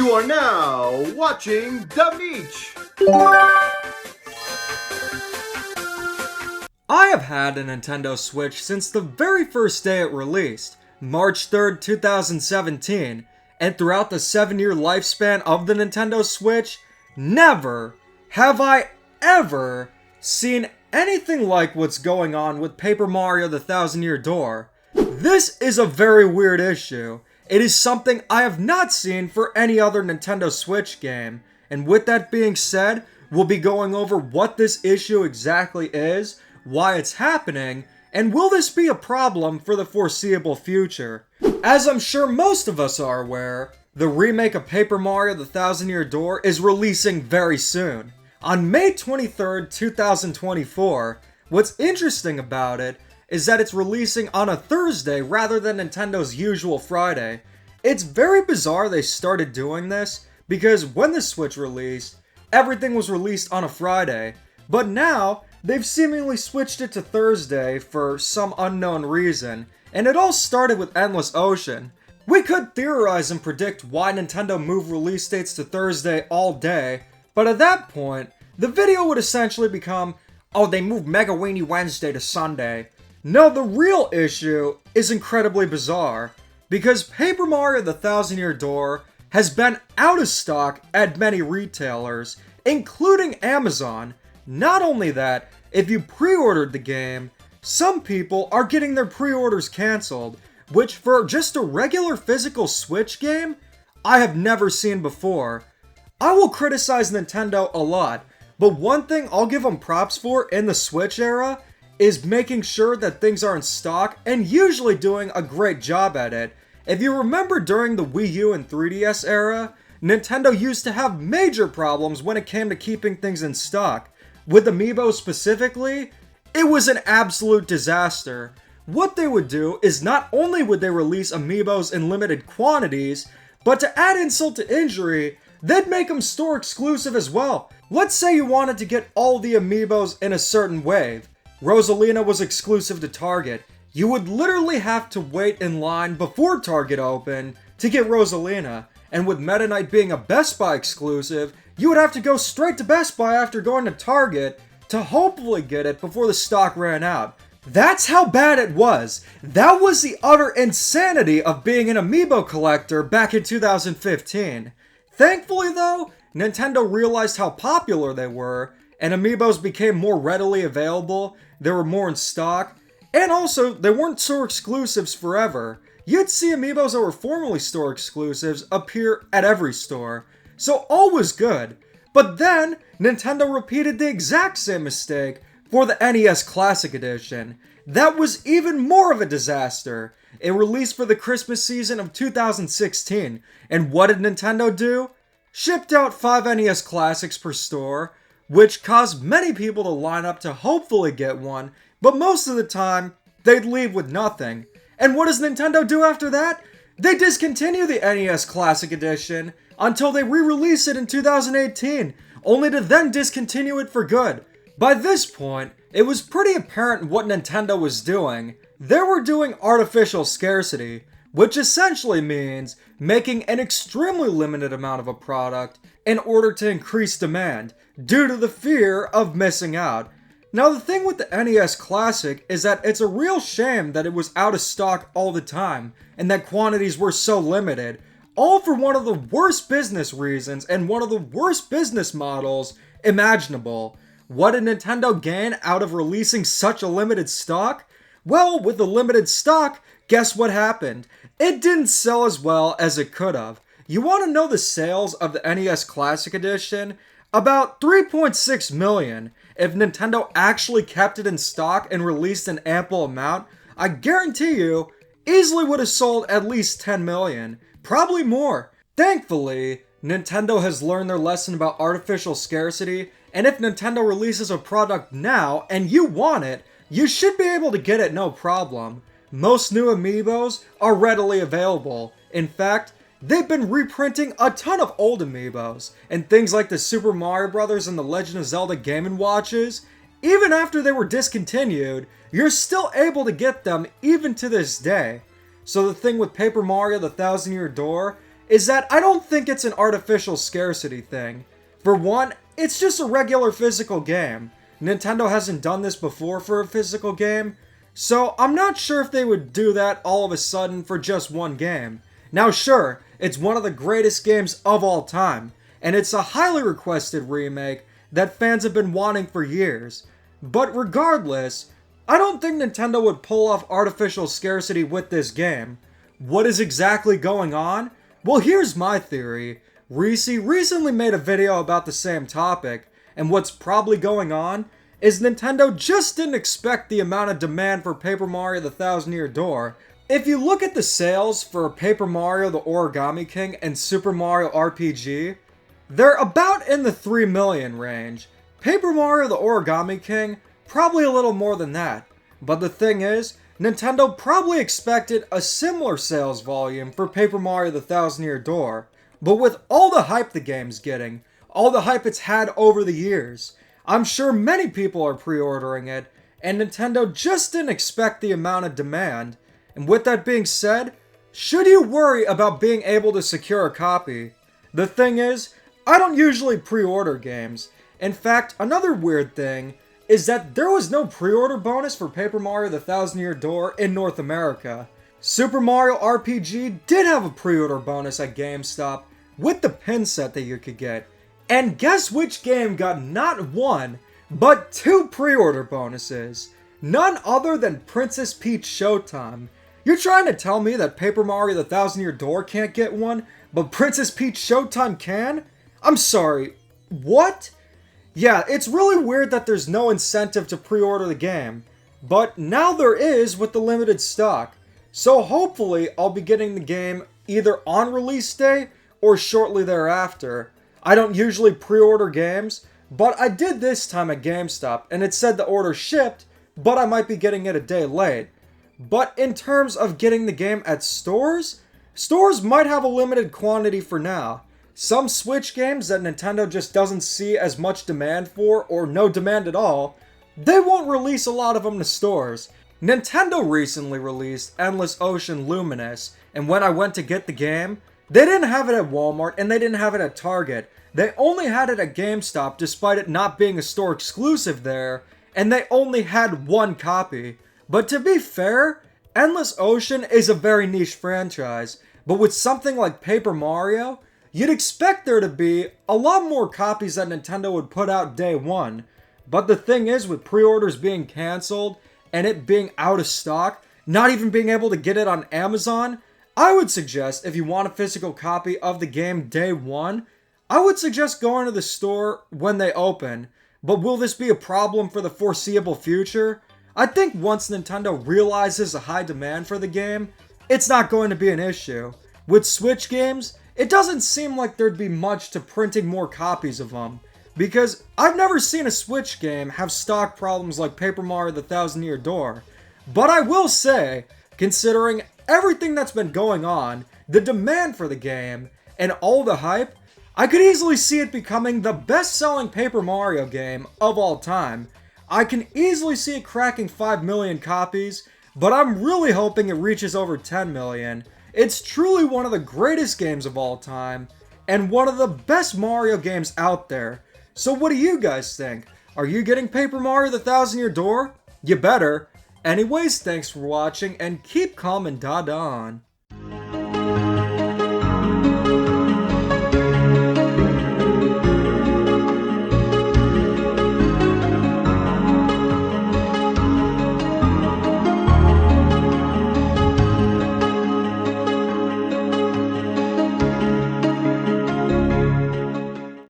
You are now watching The Meech. I have had a Nintendo Switch since the very first day it released, March 3rd, 2017, and throughout the 7-year lifespan of the Nintendo Switch, never have I ever seen anything like what's going on with Paper Mario the Thousand Year Door. This is a very weird issue. It is something I have not seen for any other Nintendo Switch game, and with that being said, we'll be going over what this issue exactly is, why it's happening, and will this be a problem for the foreseeable future. As I'm sure most of us are aware, the remake of Paper Mario the Thousand Year Door is releasing very soon. On May 23rd, 2024, what's interesting about it is that it's releasing on a Thursday rather than Nintendo's usual Friday. It's very bizarre they started doing this, because when the Switch released, everything was released on a Friday, but now they've seemingly switched it to Thursday for some unknown reason, and it all started with Endless Ocean. We could theorize and predict why Nintendo moved release dates to Thursday all day, but at that point, the video would essentially become, oh, they moved Mega Weenie Wednesday to Sunday. No, the real issue is incredibly bizarre, because Paper Mario the Thousand Year Door has been out of stock at many retailers, including Amazon. Not only that, if you pre-ordered the game, some people are getting their pre-orders cancelled, which for just a regular physical Switch game, I have never seen before. I will criticize Nintendo a lot, but one thing I'll give them props for in the Switch era is making sure that things are in stock and usually doing a great job at it. If you remember during the Wii U and 3DS era, Nintendo used to have major problems when it came to keeping things in stock. With Amiibo specifically, it was an absolute disaster. What they would do is not only would they release Amiibos in limited quantities, but to add insult to injury, they'd make them store exclusive as well. Let's say you wanted to get all the Amiibos in a certain wave. Rosalina was exclusive to Target. You would literally have to wait in line before Target opened to get Rosalina. And with Meta Knight being a Best Buy exclusive, you would have to go straight to Best Buy after going to Target to hopefully get it before the stock ran out. That's how bad it was. That was the utter insanity of being an Amiibo collector back in 2015. Thankfully though, Nintendo realized how popular they were, and Amiibos became more readily available, they were more in stock, and also they weren't store exclusives forever. You'd see Amiibos that were formerly store exclusives appear at every store, so all was good. But then, Nintendo repeated the exact same mistake for the NES Classic Edition. That was even more of a disaster. It released for the Christmas season of 2016, and what did Nintendo do? Shipped out 5 NES Classics per store, which caused many people to line up to hopefully get one, but most of the time, they'd leave with nothing. And what does Nintendo do after that? They discontinue the NES Classic Edition until they re-release it in 2018, only to then discontinue it for good. By this point, it was pretty apparent what Nintendo was doing. They were doing artificial scarcity, which essentially means making an extremely limited amount of a product in order to increase demand, due to the fear of missing out. Now the thing with the NES Classic is that it's a real shame that it was out of stock all the time, and that quantities were so limited, all for one of the worst business reasons and one of the worst business models imaginable. What did Nintendo gain out of releasing such a limited stock? Well, with the limited stock, guess what happened? It didn't sell as well as it could have. You want to know the sales of the NES Classic Edition? About 3.6 million. If Nintendo actually kept it in stock and released an ample amount, I guarantee you, easily would have sold at least 10 million. Probably more. Thankfully, Nintendo has learned their lesson about artificial scarcity, and if Nintendo releases a product now and you want it, you should be able to get it no problem. Most new Amiibos are readily available. In fact, they've been reprinting a ton of old Amiibos, and things like the Super Mario Bros. And the Legend of Zelda Game & Watches. Even after they were discontinued, you're still able to get them even to this day. So the thing with Paper Mario the Thousand Year Door is that I don't think it's an artificial scarcity thing. For one, it's just a regular physical game. Nintendo hasn't done this before for a physical game, so I'm not sure if they would do that all of a sudden for just one game. Now sure, it's one of the greatest games of all time, and it's a highly requested remake that fans have been wanting for years. But regardless, I don't think Nintendo would pull off artificial scarcity with this game. What is exactly going on? Well, here's my theory. Reese recently made a video about the same topic, and what's probably going on is Nintendo just didn't expect the amount of demand for Paper Mario the Thousand Year Door. If you look at the sales for Paper Mario the Origami King and Super Mario RPG, they're about in the 3 million range. Paper Mario the Origami King, probably a little more than that. But the thing is, Nintendo probably expected a similar sales volume for Paper Mario the Thousand Year Door. But with all the hype the game's getting, all the hype it's had over the years, I'm sure many people are pre-ordering it, and Nintendo just didn't expect the amount of demand. And with that being said, should you worry about being able to secure a copy? The thing is, I don't usually pre-order games. In fact, another weird thing is that there was no pre-order bonus for Paper Mario the Thousand Year Door in North America. Super Mario RPG did have a pre-order bonus at GameStop with the pin set that you could get. And guess which game got not one, but 2 pre-order bonuses? None other than Princess Peach Showtime. You're trying to tell me that Paper Mario the Thousand Year Door can't get one, but Princess Peach Showtime can? I'm sorry, what? Yeah, it's really weird that there's no incentive to pre-order the game, but now there is with the limited stock. So hopefully I'll be getting the game either on release day or shortly thereafter. I don't usually pre-order games, but I did this time at GameStop, and it said the order shipped, but I might be getting it a day late. But in terms of getting the game at stores, stores might have a limited quantity for now. Some Switch games that Nintendo just doesn't see as much demand for, or no demand at all, they won't release a lot of them to stores. Nintendo recently released Endless Ocean Luminous, and when I went to get the game, they didn't have it at Walmart and they didn't have it at Target. They only had it at GameStop despite it not being a store exclusive there, and they only had one copy. But to be fair, Endless Ocean is a very niche franchise, but with something like Paper Mario, you'd expect there to be a lot more copies that Nintendo would put out day one. But the thing is, with pre-orders being cancelled and it being out of stock, not even being able to get it on Amazon, I would suggest if you want a physical copy of the game day one, I would suggest going to the store when they open. But will this be a problem for the foreseeable future? I think once Nintendo realizes a high demand for the game, it's not going to be an issue. With Switch games, it doesn't seem like there'd be much to printing more copies of them. Because I've never seen a Switch game have stock problems like Paper Mario the Thousand Year Door. But I will say, considering everything that's been going on, the demand for the game, and all the hype, I could easily see it becoming the best-selling Paper Mario game of all time. I can easily see it cracking 5 million copies, but I'm really hoping it reaches over 10 million. It's truly one of the greatest games of all time, and one of the best Mario games out there. So what do you guys think? Are you getting Paper Mario the Thousand Year Door? You better. Anyways, thanks for watching, and keep calm and da-da on.